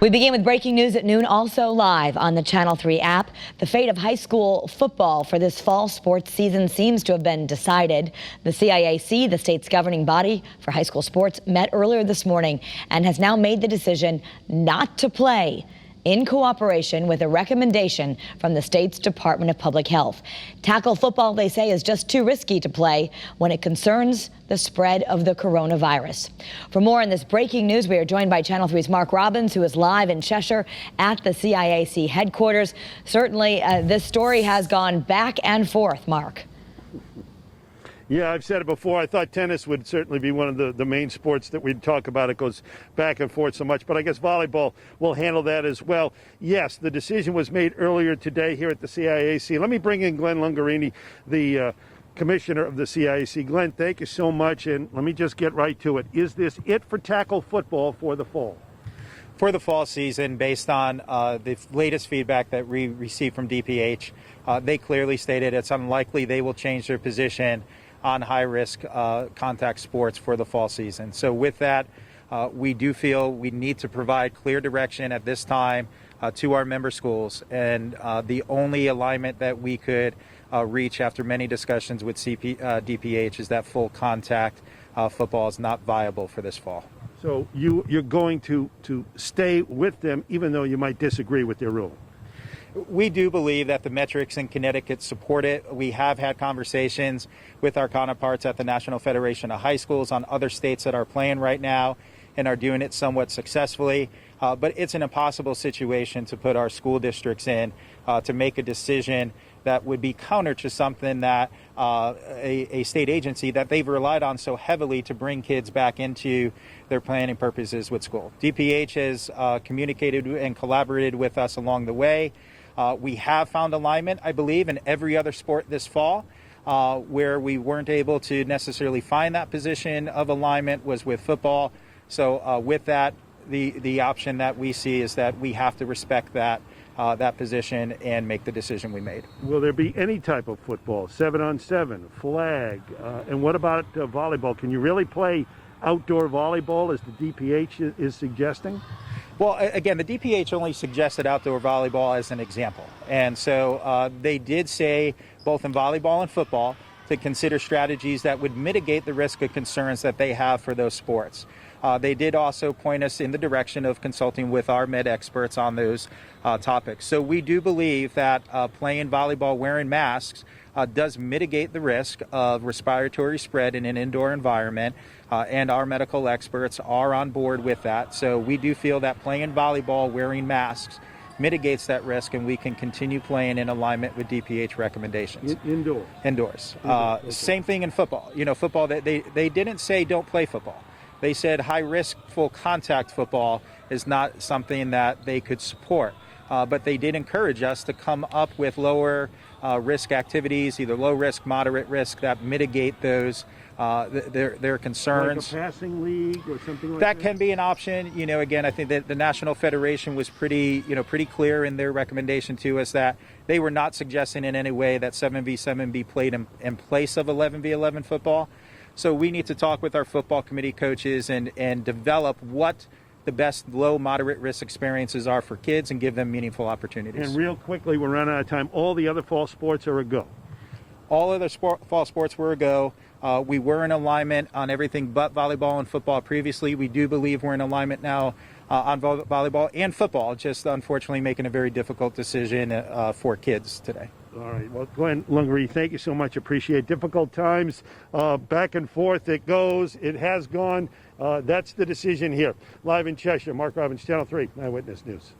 We begin with breaking news at noon, also live on the Channel 3 app. The fate of high school football for this fall sports season seems to have been decided. The CIAC, the state's governing body for high school sports, met earlier this morning and has now made the decision not to play, in cooperation with a recommendation from the state's Department of Public Health. Tackle football, they say, is just too risky to play when it concerns the spread of the coronavirus. For more on this breaking news, we are joined by Channel 3's Mark Robbins, who is live in Cheshire at the CIAC headquarters. Certainly, this story has gone back and forth, Mark. Yeah, I've said it before. I thought tennis would certainly be one of the main sports that we'd talk about. It goes back and forth so much, but I guess volleyball will handle that as well. Yes, the decision was made earlier today here at the CIAC. Let me bring in Glenn LUNGARINI, the commissioner of the CIAC. Glenn, thank you so much, and let me just get right to it. Is this it for tackle football for the fall? For the fall season, based on the latest feedback that we received from DPH, they clearly stated it's unlikely they will change their position on high-risk contact sports for the fall season. So with that, we do feel we need to provide clear direction at this time to our member schools. And the only alignment that we could reach after many discussions with DPH is that full contact football is not viable for this fall. So you're going to stay with them even though you might disagree with their rule? We do believe that the metrics in Connecticut support it. We have had conversations with our counterparts at the National Federation of High Schools on other states that are playing right now and are doing it somewhat successfully. But it's an impossible situation to put our school districts in to make a decision that would be counter to something that a state agency that they've relied on so heavily to bring kids back into their planning purposes with school. DPH has communicated and collaborated with us along the way. We have found alignment, I believe, in every other sport this fall. Where we weren't able to necessarily find that position of alignment was with football. So with that, the option that we see is that we have to respect that position and make the decision we made. Will there be any type of football, 7-on-7, flag? And what about volleyball? Can you really play outdoor volleyball as the DPH is suggesting? Well, again, the DPH only suggested outdoor volleyball as an example. And so they did say, both in volleyball and football, to consider strategies that would mitigate the risk of concerns that they have for those sports. They did also point us in the direction of consulting with our med experts on those topics. So we do believe that playing volleyball wearing masks does mitigate the risk of respiratory spread in an indoor environment, and our medical experts are on board with that. So we do feel that playing volleyball wearing masks mitigates that risk, and we can continue playing in alignment with DPH recommendations. Indoors. Okay. Same thing in football. You know, football, they didn't say don't play football. They said high-risk, full-contact football is not something that they could support. But they did encourage us to come up with lower risk activities, either low risk, moderate risk, that mitigate those their concerns. Like a passing league or something like that? That can be an option. You know, again, I think that the National Federation was pretty clear in their recommendation to us that they were not suggesting in any way that 7v7 be played in place of 11v11 football. So we need to talk with our football committee coaches and develop what the best low, moderate risk experiences are for kids and give them meaningful opportunities. And real quickly, we're running out of time. All the other fall sports are a go? All other fall sports were a go. We were in alignment on everything but volleyball and football previously. We do believe we're in alignment now on volleyball and football, just unfortunately making a very difficult decision for kids today. All right. Well, Glenn LUNGARINI, thank you so much. Appreciate it. Difficult times. Back and forth it goes. It has gone. That's the decision here. Live in Cheshire, Mark Robbins, Channel 3 Eyewitness News.